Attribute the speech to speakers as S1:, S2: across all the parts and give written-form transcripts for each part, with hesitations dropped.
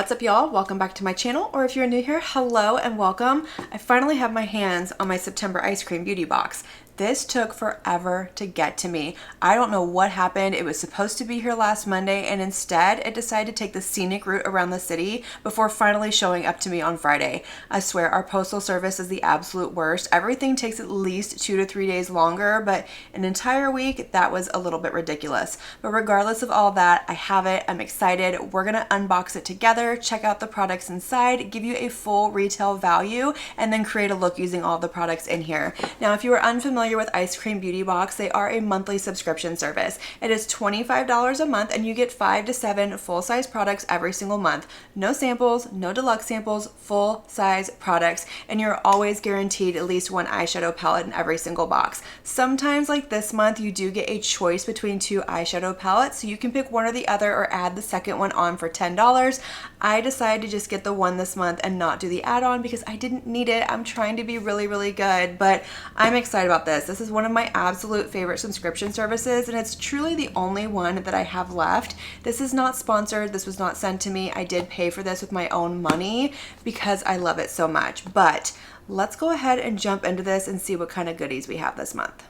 S1: What's up, y'all? Welcome back to my channel, or if you're new here, hello and welcome. I finally have my hands on my September ice cream beauty box. This took forever to get to me. I don't know what happened. It was supposed to be here last Monday, and instead it decided to take the scenic route around the city before finally showing up to me on Friday. I swear our postal service is the absolute worst. Everything takes at least 2 to 3 days longer, but an entire week, that was a little bit ridiculous. But regardless of all that, I have it. I'm excited. We're gonna unbox it together, check out the products inside, give you a full retail value, and then create a look using all the products in here. Now, if you are unfamiliar with Ice Cream Beauty Box, they are a monthly subscription service. It is $25 a month, and you get 5 to 7 full-size products every single month. No samples, no deluxe samples, full-size products, and you're always guaranteed at least one eyeshadow palette in every single box. Sometimes, like this month, you do get a choice between 2 eyeshadow palettes, so you can pick one or the other or add the second one on for $10. I decided to just get the one this month and not do the add-on because I didn't need it. I'm trying to be really, really good, but I'm excited about this. This is one of my absolute favorite subscription services, and it's truly the only one that I have left. This is not sponsored. This was not sent to me. I did pay for this with my own money because I love it so much. But let's go ahead and jump into this and see what kind of goodies we have this month.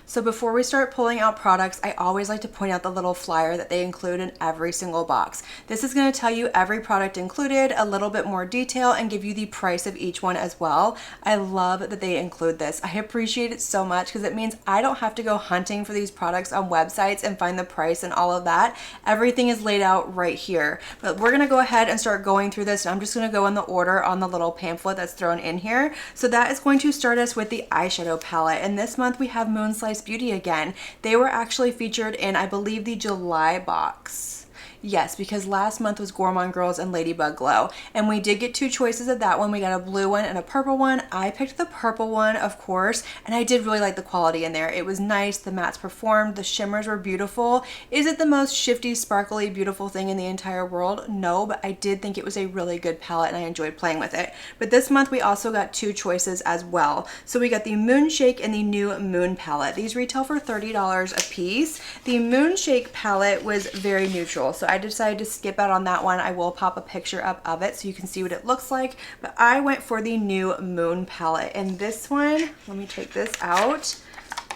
S1: So before we start pulling out products, I always like to point out the little flyer that they include in every single box. This is going to tell you every product included, a little bit more detail, and give you the price of each one as well. I love that they include this. I appreciate it so much because it means I don't have to go hunting for these products on websites and find the price and all of that. Everything is laid out right here. But we're going to go ahead and start going through this, and I'm just going to go in the order on the little pamphlet that's thrown in here. So that is going to start us with the eyeshadow palette, and this month we have Moonslice Beauty again. They were actually featured in, I believe, the July box. Yes, because last month was Gourmande Girls and Ladybug Glow, and we did get 2 choices of that one. We got a blue one and a purple one. I picked the purple one, of course, and I did really like the quality in there. It was nice. The mattes performed. The shimmers were beautiful. Is it the most shifty, sparkly, beautiful thing in the entire world? No, but I did think it was a really good palette, and I enjoyed playing with it. But this month, we also got 2 choices as well. So we got the Moonshake and the New Moon palette. These retail for $30 a piece. The Moonshake palette was very neutral, so I decided to skip out on that one. I will pop a picture up of it so you can see what it looks like, but I went for the New Moon palette, and this one, let me take this out,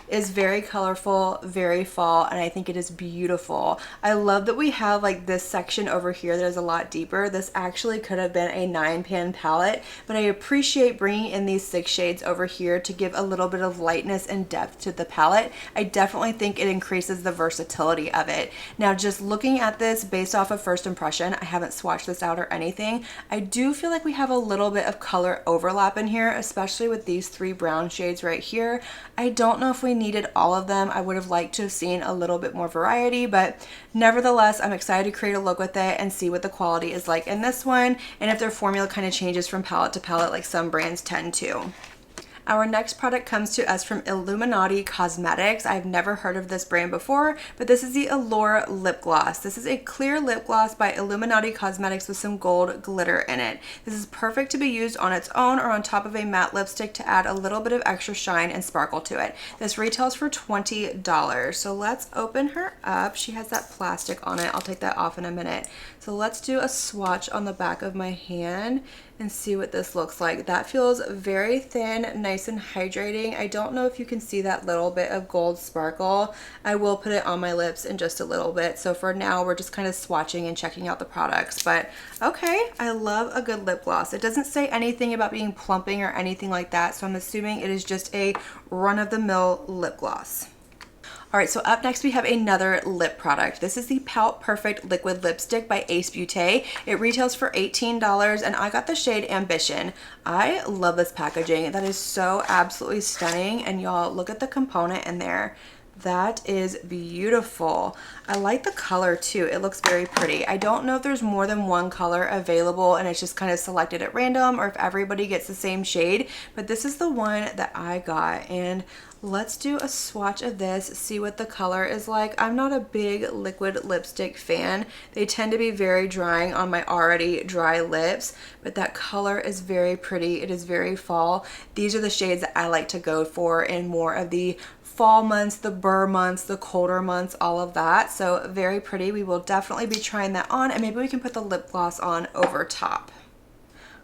S1: is very colorful, very fall, and I think it is beautiful. I love that we have like this section over here that is a lot deeper. This actually could have been a 9-pan palette, but I appreciate bringing in these 6 shades over here to give a little bit of lightness and depth to the palette. I definitely think it increases the versatility of it. Now, just looking at this based off of first impression, I haven't swatched this out or anything. I do feel like we have a little bit of color overlap in here, especially with these 3 brown shades right here. I don't know if we needed all of them. I would have liked to have seen a little bit more variety, but nevertheless, I'm excited to create a look with it and see what the quality is like in this one, and if their formula kind of changes from palette to palette like some brands tend to. Our next product comes to us from Illuminati Cosmetics. I've never heard of this brand before, but this is the Allure Lip Gloss. This is a clear lip gloss by Illuminati Cosmetics with some gold glitter in it. This is perfect to be used on its own or on top of a matte lipstick to add a little bit of extra shine and sparkle to it. This retails for $20. So let's open her up. She has that plastic on it. I'll take that off in a minute. So let's do a swatch on the back of my hand and see what this looks like. That feels very thin, nice and hydrating. I don't know if you can see that little bit of gold sparkle. I will put it on my lips in just a little bit. So for now, we're just kind of swatching and checking out the products. But okay, I love a good lip gloss. It doesn't say anything about being plumping or anything like that, so I'm assuming it is just a run-of-the-mill lip gloss. All right, so up next we have another lip product. This is the Pout Perfect Liquid Lipstick by Ace Beauté. It retails for $18, and I got the shade Ambition. I love this packaging. That is so absolutely stunning, and y'all, look at the component in there. That is beautiful. I like the color too. It looks very pretty. I don't know if there's more than one color available and it's just kind of selected at random, or if everybody gets the same shade, but this is the one that I got, and let's do a swatch of this, see what the color is like. I'm not a big liquid lipstick fan. They tend to be very drying on my already dry lips, but that color is very pretty. It is very fall. These are the shades that I like to go for in more of the fall months, the burr months, the colder months, all of that. So very pretty. We will definitely be trying that on, and maybe we can put the lip gloss on over top.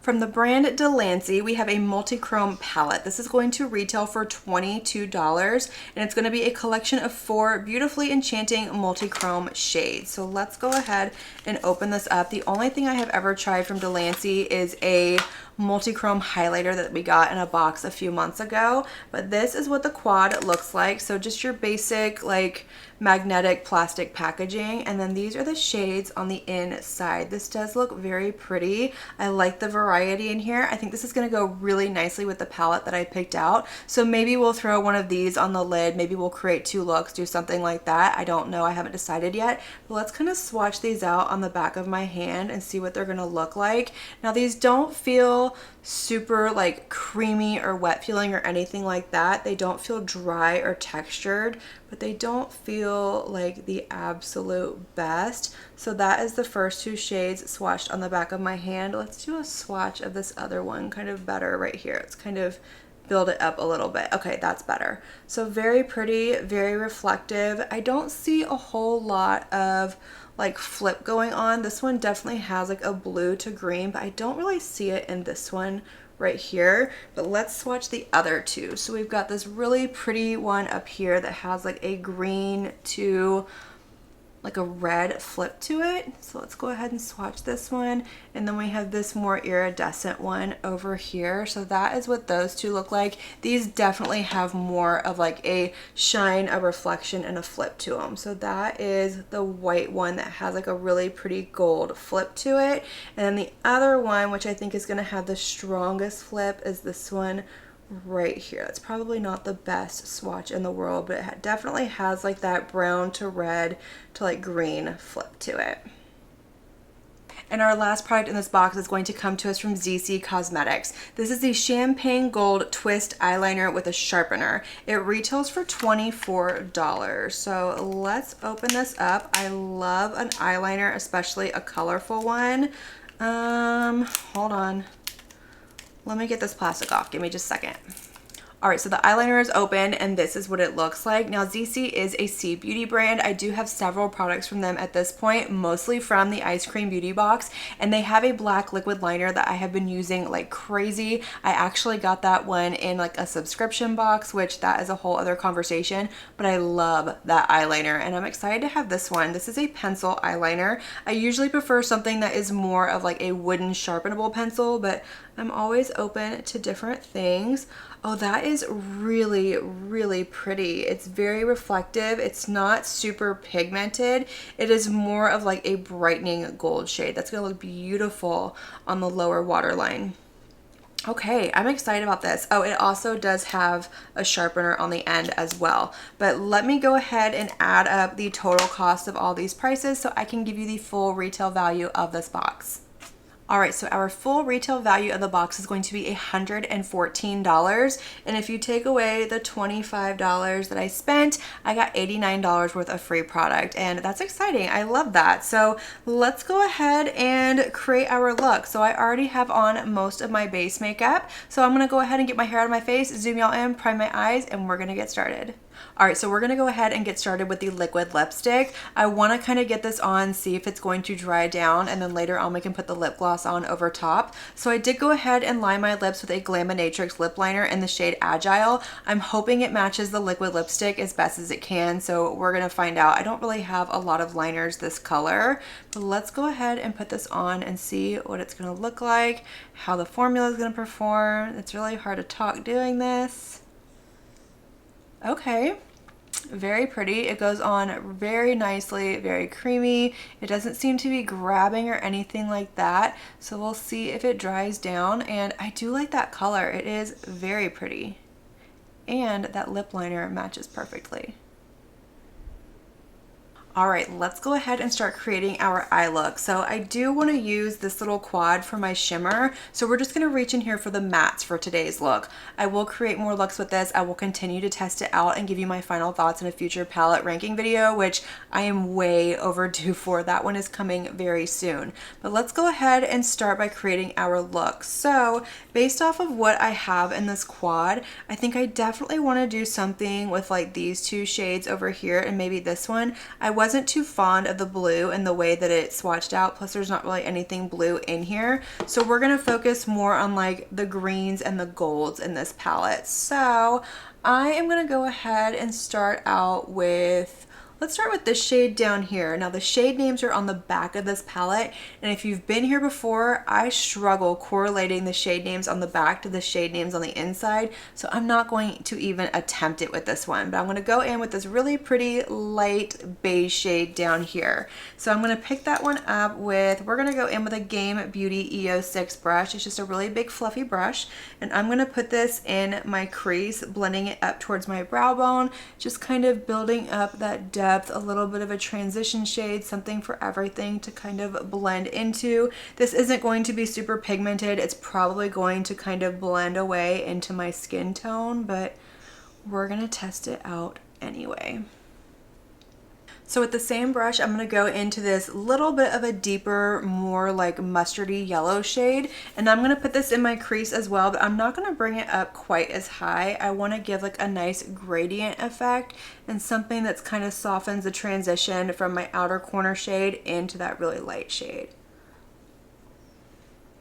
S1: From the brand Delancey, we have a multi-chrome palette. This is going to retail for $22, and it's going to be a collection of 4 beautifully enchanting multi-chrome shades. So let's go ahead and open this up. The only thing I have ever tried from Delancey is a multi-chrome highlighter that we got in a box a few months ago, but this is what the quad looks like. So just your basic like magnetic plastic packaging, and then these are the shades on the inside. This does look very pretty. I like the variety in here. I think this is going to go really nicely with the palette that I picked out. So maybe we'll throw one of these on the lid. Maybe we'll create 2 looks, do something like that. I don't know. I haven't decided yet, but let's kind of swatch these out on the back of my hand and see what they're going to look like. Now these don't feel super like creamy or wet feeling or anything like that. They don't feel dry or textured, but they don't feel like the absolute best. So that is the first 2 shades swatched on the back of my hand. Let's do a swatch of this other one kind of better right here. It's kind of build it up a little bit. Okay, that's better. So very pretty, very reflective. I don't see a whole lot of like flip going on. This one definitely has like a blue to green, but I don't really see it in this one right here. But let's swatch the other 2. So we've got this really pretty one up here that has like a green to like a red flip to it. So let's go ahead and swatch this one. And then we have this more iridescent one over here. So that is what those 2 look like. These definitely have more of like a shine, a reflection, and a flip to them. So that is the white one that has like a really pretty gold flip to it. And then the other one, which I think is gonna have the strongest flip, is this one right here. That's probably not the best swatch in the world, but it definitely has like that brown to red to like green flip to it. And our last product in this box is going to come to us from Zeesea Cosmetics. This is the Champagne Gold Twist Eyeliner with a Sharpener. It retails for $24. So let's open this up. I love an eyeliner, especially a colorful one. Hold on. Let me get this plastic off. Give me just a second. All right, so the eyeliner is open and this is what it looks like. Now, Zeesea is a C Beauty brand. I do have several products from them at this point, mostly from the Eyescream Beauty box, and they have a black liquid liner that I have been using like crazy. I actually got that one in like a subscription box, which that is a whole other conversation, but I love that eyeliner and I'm excited to have this one. This is a pencil eyeliner. I usually prefer something that is more of like a wooden sharpenable pencil, but I'm always open to different things. Oh, that is really, really pretty. It's very reflective. It's not super pigmented. It is more of like a brightening gold shade. That's gonna look beautiful on the lower waterline. Okay, I'm excited about this. Oh, it also does have a sharpener on the end as well. But let me go ahead and add up the total cost of all these prices so I can give you the full retail value of this box. All right, so our full retail value of the box is going to be $114. And if you take away the $25 that I spent, I got $89 worth of free product. And that's exciting. I love that. So let's go ahead and create our look. So I already have on most of my base makeup. So I'm gonna go ahead and get my hair out of my face, zoom y'all in, prime my eyes, and we're gonna get started. All right, so we're gonna go ahead and get started with the liquid lipstick. I wanna kind of get this on, see if it's going to dry down, and then later on we can put the lip gloss on over top. So I did go ahead and line my lips with a Glaminatrix lip liner in the shade Agile. I'm hoping it matches the liquid lipstick as best as it can, so we're gonna find out. I don't really have a lot of liners this color, but let's go ahead and put this on and see what it's gonna look like, how the formula is gonna perform. It's really hard to talk doing this. Okay, very pretty. It goes on very nicely, very creamy. It doesn't seem to be grabbing or anything like that. So we'll see if it dries down. And I do like that color. It is very pretty. And that lip liner matches perfectly. All right, let's go ahead and start creating our eye look. So I do want to use this little quad for my shimmer. So we're just going to reach in here for the mattes for today's look. I will create more looks with this. I will continue to test it out and give you my final thoughts in a future palette ranking video, which I am way overdue for. That one is coming very soon. But let's go ahead and start by creating our look. So based off of what I have in this quad, I think I definitely want to do something with like these two shades over here and maybe this one. I wasn't too fond of the blue and the way that it swatched out, plus there's not really anything blue in here. So we're gonna focus more on like the greens and the golds in this palette. So I am gonna go ahead and start out with, let's start with this shade down here. Now the shade names are on the back of this palette, and if you've been here before, I struggle correlating the shade names on the back to the shade names on the inside, so I'm not going to even attempt it with this one, but I'm going to go in with this really pretty light beige shade down here. So I'm going to pick that one up with, we're going to go in with a Game Beauty EO6 brush. It's just a really big fluffy brush, and I'm going to put this in my crease, blending it up towards my brow bone, just kind of building up that depth, a little bit of a transition shade, something for everything to kind of blend into. This isn't going to be super pigmented. It's probably going to kind of blend away into my skin tone, but we're gonna test it out anyway. So with the same brush, I'm going to go into this little bit of a deeper, more like mustardy yellow shade. And I'm going to put this in my crease as well, but I'm not going to bring it up quite as high. I want to give like a nice gradient effect and something that's kind of softens the transition from my outer corner shade into that really light shade.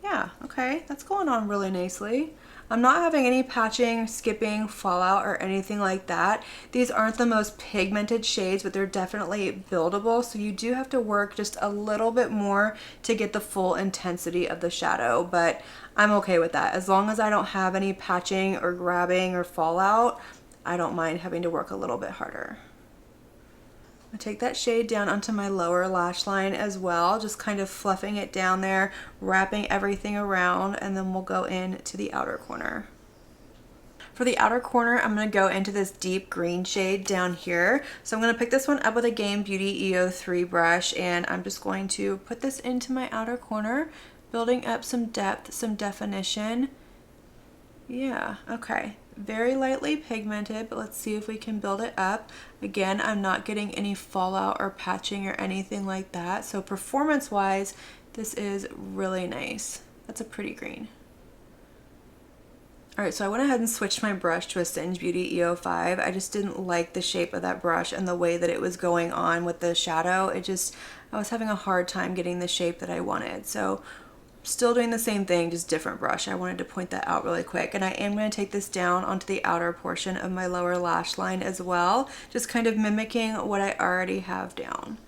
S1: Yeah, okay, that's going on really nicely. I'm not having any patching, skipping, fallout, or anything like that. These aren't the most pigmented shades, but they're definitely buildable, so you do have to work just a little bit more to get the full intensity of the shadow, but I'm okay with that. As long as I don't have any patching or grabbing or fallout, I don't mind having to work a little bit harder. I take that shade down onto my lower lash line as well, just kind of fluffing it down there, wrapping everything around, and then we'll go into the outer corner. For the outer corner, I'm going to go into this deep green shade down here. So I'm going to pick this one up with a Game Beauty EO3 brush, and I'm just going to put this into my outer corner, building up some depth, some definition. Yeah, okay. Very lightly pigmented, but let's see if we can build it up. Again, I'm not getting any fallout or patching or anything like that. So performance-wise, this is really nice. That's a pretty green. All right, so I went ahead and switched my brush to a Singe Beauty EO5. I just didn't like the shape of that brush and the way that it was going on with the shadow. I was having a hard time getting the shape that I wanted. So still doing the same thing, just different brush. I wanted to point that out really quick. And I am going to take this down onto the outer portion of my lower lash line as well, just kind of mimicking what I already have down.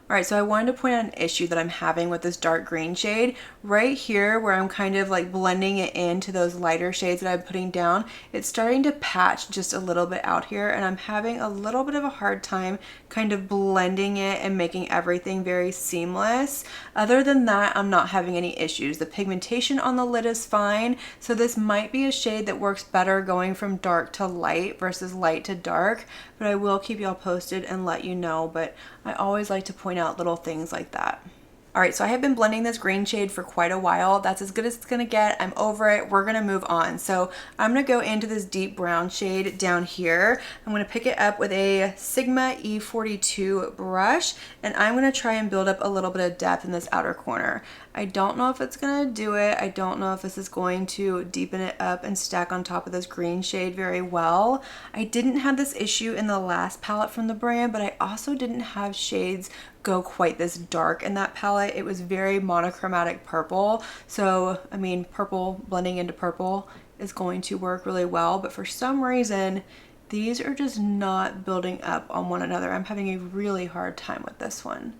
S1: All right, so I wanted to point out an issue that I'm having with this dark green shade. Right here where I'm kind of like blending it into those lighter shades that I'm putting down, it's starting to patch just a little bit out here, and I'm having a little bit of a hard time kind of blending it and making everything very seamless. Other than that, I'm not having any issues. The pigmentation on the lid is fine, so this might be a shade that works better going from dark to light versus light to dark, but I will keep y'all posted and let you know, but I always like to point out little things like that. All right, so I have been blending this green shade for quite a while. That's as good as it's gonna get. I'm over it. We're gonna move on. So I'm gonna go into this deep brown shade down here. I'm gonna pick it up with a Sigma E42 brush, and I'm gonna try and build up a little bit of depth in this outer corner. I don't know if it's gonna do it. I don't know if this is going to deepen it up and stack on top of this green shade very well. I didn't have this issue in the last palette from the brand, but I also didn't have shades go quite this dark in that palette. It was very monochromatic purple. So, I mean, purple blending into purple is going to work really well, but for some reason, these are just not building up on one another. I'm having a really hard time with this one.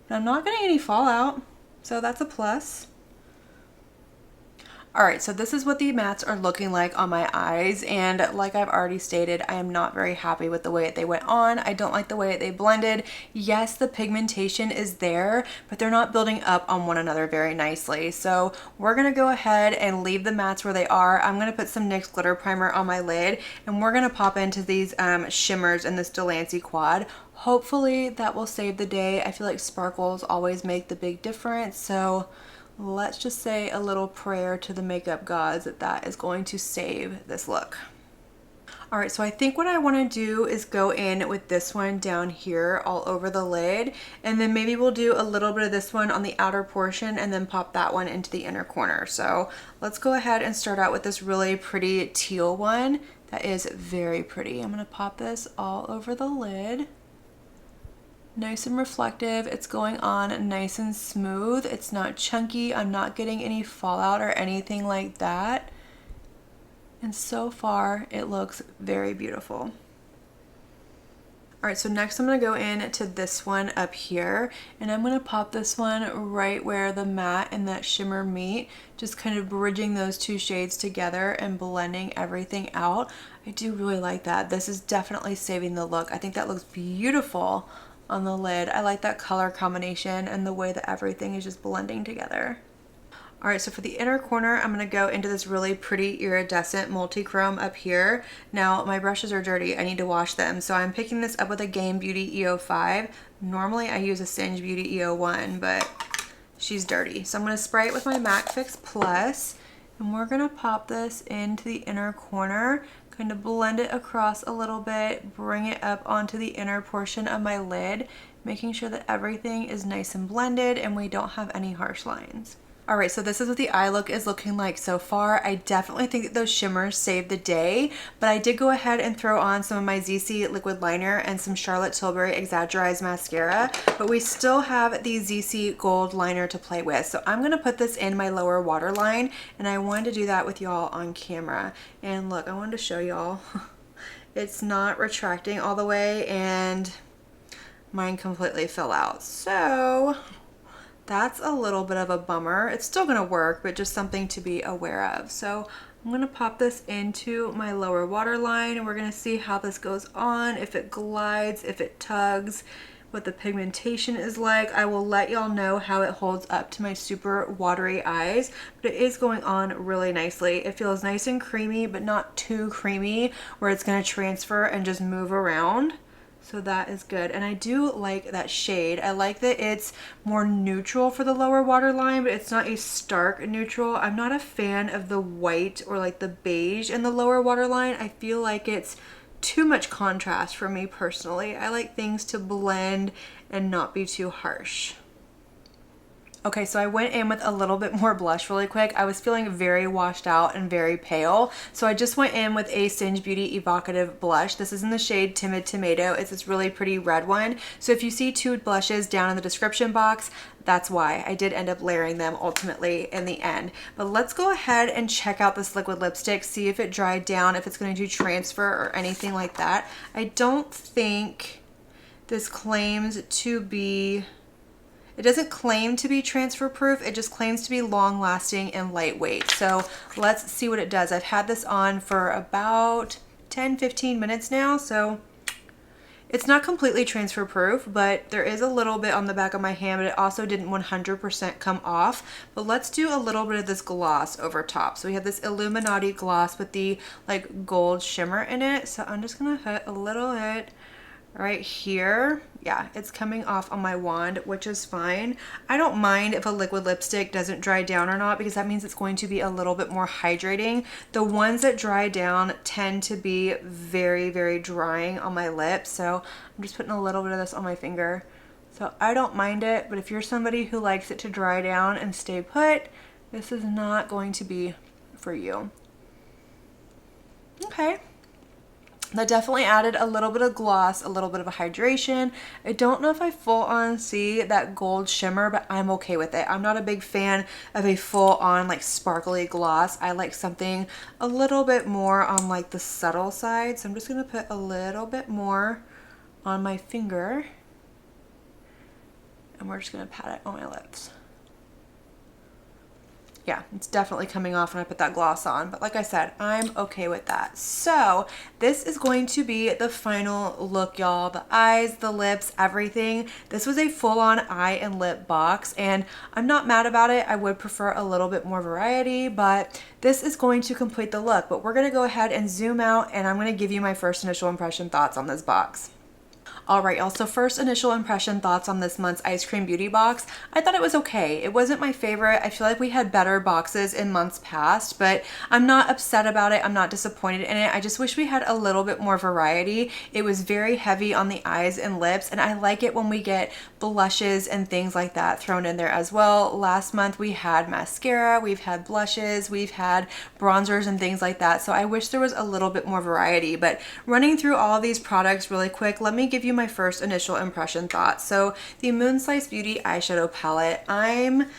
S1: But I'm not getting any fallout, so that's a plus. All right, so this is what the mattes are looking like on my eyes, and like I've already stated, I am not very happy with the way they went on. I don't like the way they blended. Yes, the pigmentation is there, but they're not building up on one another very nicely. So we're gonna go ahead and leave the mattes where they are. I'm gonna put some NYX glitter primer on my lid, and we're gonna pop into these shimmers in this Delancey quad. Hopefully that will save the day. I feel like sparkles always make the big difference, so let's just say a little prayer to the makeup gods that that is going to save this look. All right, so I think what I want to do is go in with this one down here all over the lid, and then maybe we'll do a little bit of this one on the outer portion and then pop that one into the inner corner. So let's go ahead and start out with this really pretty teal one. That is very pretty. I'm going to pop this all over the lid. Nice and reflective. It's going on nice and smooth. It's not chunky. I'm not getting any fallout or anything like that. And so far, it looks very beautiful. All right, so next I'm gonna go in to this one up here, and I'm gonna pop this one right where the matte and that shimmer meet, just kind of bridging those two shades together and blending everything out. I do really like that. This is definitely saving the look. I think that looks beautiful on the lid. I like that color combination and the way that everything is just blending together. All right, so for the inner corner, I'm gonna go into this really pretty iridescent multi-chrome up here. Now, my brushes are dirty, I need to wash them. So I'm picking this up with a Game Beauty EO5. Normally I use a Singe Beauty EO1, but she's dirty. So I'm gonna spray it with my MAC Fix Plus, and we're gonna pop this into the inner corner, kind of blend it across a little bit, bring it up onto the inner portion of my lid, making sure that everything is nice and blended and we don't have any harsh lines. All right, so this is what the eye look is looking like so far. I definitely think that those shimmers saved the day, but I did go ahead and throw on some of my Zeesea liquid liner and some Charlotte Tilbury Exaggerized mascara, but we still have the Zeesea gold liner to play with. So I'm gonna put this in my lower waterline, and I wanted to do that with y'all on camera. And look, I wanted to show y'all, it's not retracting all the way, and mine completely fell out. So that's a little bit of a bummer. It's still gonna work, but just something to be aware of. So I'm gonna pop this into my lower waterline, and we're gonna see how this goes on, if it glides, if it tugs, what the pigmentation is like. I will let y'all know how it holds up to my super watery eyes, but it is going on really nicely. It feels nice and creamy, but not too creamy where it's gonna transfer and just move around. So that is good, and I do like that shade. I like that it's more neutral for the lower waterline, but it's not a stark neutral. I'm not a fan of the white or like the beige in the lower waterline. I feel like it's too much contrast for me personally. I like things to blend and not be too harsh. Okay, so I went in with a little bit more blush really quick. I was feeling very washed out and very pale, so I just went in with a Singe Beauty Evocative blush. This is in the shade Timid Tomato. It's this really pretty red one. So if you see two blushes down in the description box, that's why. I did end up layering them ultimately in the end. But let's go ahead and check out this liquid lipstick, see if it dried down, if it's going to transfer or anything like that. I don't think this claims to be... It doesn't claim to be transfer proof, it just claims to be long lasting and lightweight. So let's see what it does. I've had this on for about 10-15 minutes now, so it's not completely transfer proof, but there is a little bit on the back of my hand, but it also didn't 100% come off. But let's do a little bit of this gloss over top. So we have this Illuminati gloss with the like gold shimmer in it. So I'm just gonna put a little bit right here. Yeah, it's coming off on my wand, which is fine. I don't mind if a liquid lipstick doesn't dry down or not, because that means it's going to be a little bit more hydrating. The ones that dry down tend to be very, very drying on my lips. So I'm just putting a little bit of this on my finger. So I don't mind it, but if you're somebody who likes it to dry down and stay put, this is not going to be for you. Okay. That definitely added a little bit of gloss, a little bit of a hydration. I don't know if I full on see that gold shimmer, but I'm okay with it. I'm not a big fan of a full on like sparkly gloss. I like something a little bit more on like the subtle side. So I'm just gonna put a little bit more on my finger, and we're just gonna pat it on my lips. Yeah, it's definitely coming off when I put that gloss on. But like I said, I'm okay with that. So this is going to be the final look, y'all. The eyes, the lips, everything. This was a full-on eye and lip box, and I'm not mad about it. I would prefer a little bit more variety, but this is going to complete the look. But we're going to go ahead and zoom out, and I'm going to give you my first initial impression thoughts on this box. All right, y'all, so first initial impression thoughts on this month's Ice Cream Beauty box. I thought it was okay. It wasn't my favorite. I feel like we had better boxes in months past, but I'm not upset about it. I'm not disappointed in it. I just wish we had a little bit more variety. It was very heavy on the eyes and lips, and I like it when we get blushes and things like that thrown in there as well. Last month we had mascara, we've had blushes, we've had bronzers and things like that, so I wish there was a little bit more variety. But running through all these products really quick, let me give you my first initial impression thoughts. So the Moonslice Beauty eyeshadow palette, I'm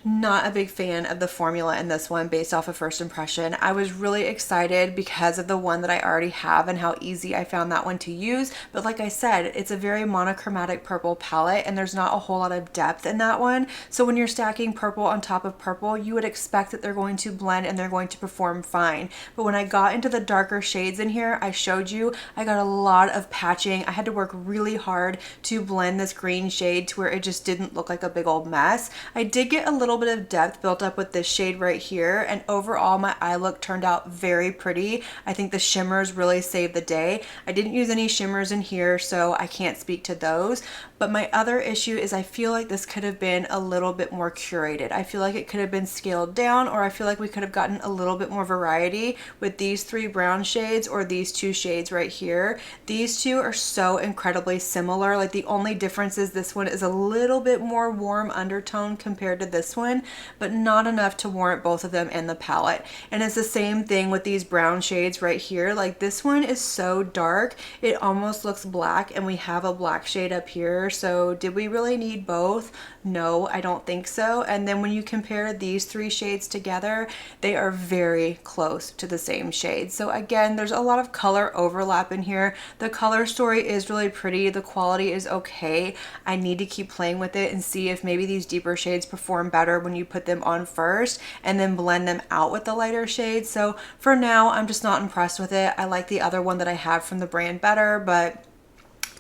S1: not a big fan of the formula in this one based off of first impression. I was really excited because of the one that I already have and how easy I found that one to use. But like I said, it's a very monochromatic purple palette and there's not a whole lot of depth in that one. So when you're stacking purple on top of purple, you would expect that they're going to blend and they're going to perform fine. But when I got into the darker shades in here, I showed you, I got a lot of patching. I had to work really hard to blend this green shade to where it just didn't look like a big old mess. I did get a little bit of depth built up with this shade right here, and overall my eye look turned out very pretty. I think the shimmers really saved the day. I didn't use any shimmers in here, so I can't speak to those. But my other issue is I feel like this could have been a little bit more curated. I feel like it could have been scaled down, or I feel like we could have gotten a little bit more variety with these three brown shades or these two shades right here. These two are so incredibly similar. Like the only difference is this one is a little bit more warm undertone compared to this one, but not enough to warrant both of them in the palette. And it's the same thing with these brown shades right here. Like this one is so dark, it almost looks black, and we have a black shade up here. So did we really need both? No, I don't think so. And then when you compare these three shades together, they are very close to the same shade. So again, there's a lot of color overlap in here. The color story is really pretty. The quality is okay. I need to keep playing with it and see if maybe these deeper shades perform better when you put them on first and then blend them out with the lighter shades. So for now, I'm just not impressed with it. I like the other one that I have from the brand better, but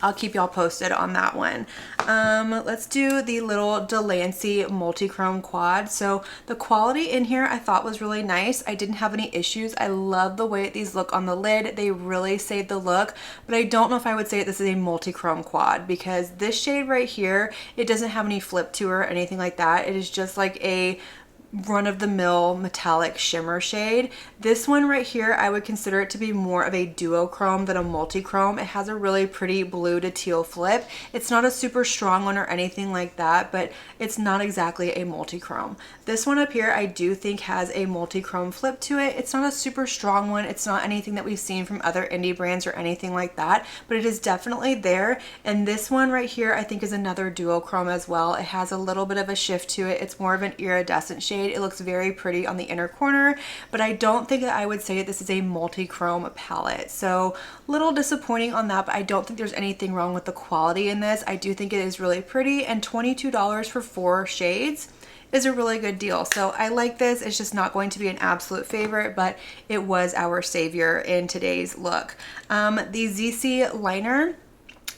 S1: I'll keep y'all posted on that one. Let's do the little Delancey multi-chrome quad. So the quality in here I thought was really nice. I didn't have any issues. I love the way these look on the lid. They really saved the look, but I don't know if I would say this is a multi-chrome quad because this shade right here, it doesn't have any flip to her or anything like that. It is just like a run-of-the-mill metallic shimmer shade. This one right here, I would consider it to be more of a duochrome than a multi-chrome. It has a really pretty blue to teal flip. It's not a super strong one or anything like that, but it's not exactly a multi-chrome. This one up here, I do think has a multi-chrome flip to it. It's not a super strong one. It's not anything that we've seen from other indie brands or anything like that, but it is definitely there. And this one right here, I think is another duochrome as well. It has a little bit of a shift to it. It's more of an iridescent shade. It looks very pretty on the inner corner, but I don't think that I would say that this is a multi-chrome palette. So little disappointing on that, but I don't think there's anything wrong with the quality in this. I do think it is really pretty, and $22 for 4 shades is a really good deal. So I like this. It's just not going to be an absolute favorite, but it was our savior in today's look. The Zeesea liner,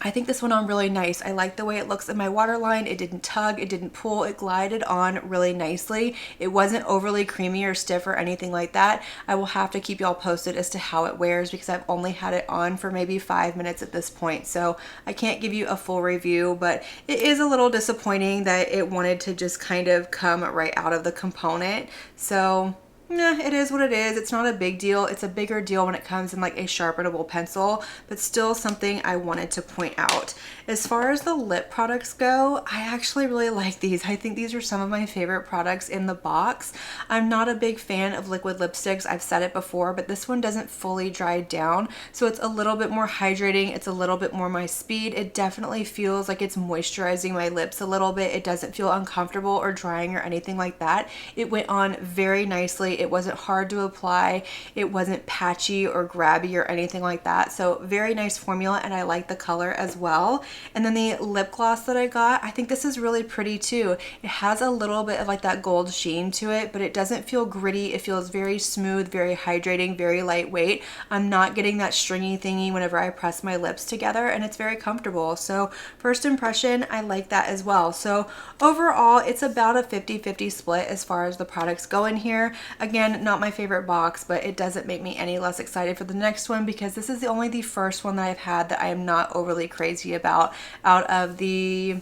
S1: I think this went on really nice. I like the way it looks in my waterline. It didn't tug, it didn't pull, it glided on really nicely. It wasn't overly creamy or stiff or anything like that. I will have to keep y'all posted as to how it wears because I've only had it on for maybe 5 minutes at this point. So I can't give you a full review, but it is a little disappointing that it wanted to just kind of come right out of the component. So yeah, it is what it is. It's not a big deal. It's a bigger deal when it comes in like a sharpenable pencil, but still something I wanted to point out. As far as the lip products go, I actually really like these. I think these are some of my favorite products in the box. I'm not a big fan of liquid lipsticks. I've said it before, but this one doesn't fully dry down. So it's a little bit more hydrating. It's a little bit more my speed. It definitely feels like it's moisturizing my lips a little bit. It doesn't feel uncomfortable or drying or anything like that. It went on very nicely It wasn't hard to apply. It wasn't patchy or grabby or anything like that. So very nice formula, and I like the color as well. And then the lip gloss that I got, I think this is really pretty too. It has a little bit of like that gold sheen to it, but it doesn't feel gritty. It feels very smooth, very hydrating, very lightweight. I'm not getting that stringy thingy whenever I press my lips together, and it's very comfortable. So first impression, I like that as well. So overall, it's about a 50-50 split as far as the products go in here. Again, not my favorite box, but it doesn't make me any less excited for the next one, because this is only the first one that I've had that I am not overly crazy about out of the,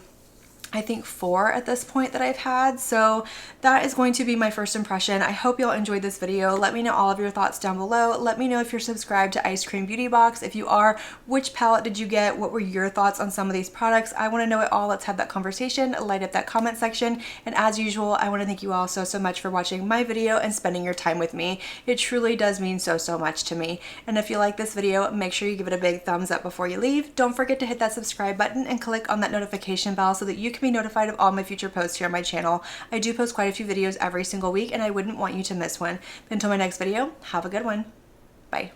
S1: I think 4 at this point that I've had. So that is going to be my first impression. I hope y'all enjoyed this video. Let me know all of your thoughts down below. Let me know if you're subscribed to Eyescream Beauty Box. If you are, which palette did you get? What were your thoughts on some of these products? I want to know it all. Let's have that conversation. Light up that comment section. And as usual, I want to thank you all so much for watching my video and spending your time with me. It truly does mean so much to me. And if you like this video, make sure you give it a big thumbs up before you leave. Don't forget to hit that subscribe button and click on that notification bell so that you can be notified of all my future posts here on my channel. I do post quite a few videos every single week, and I wouldn't want you to miss one. Until my next video, have a good one. Bye.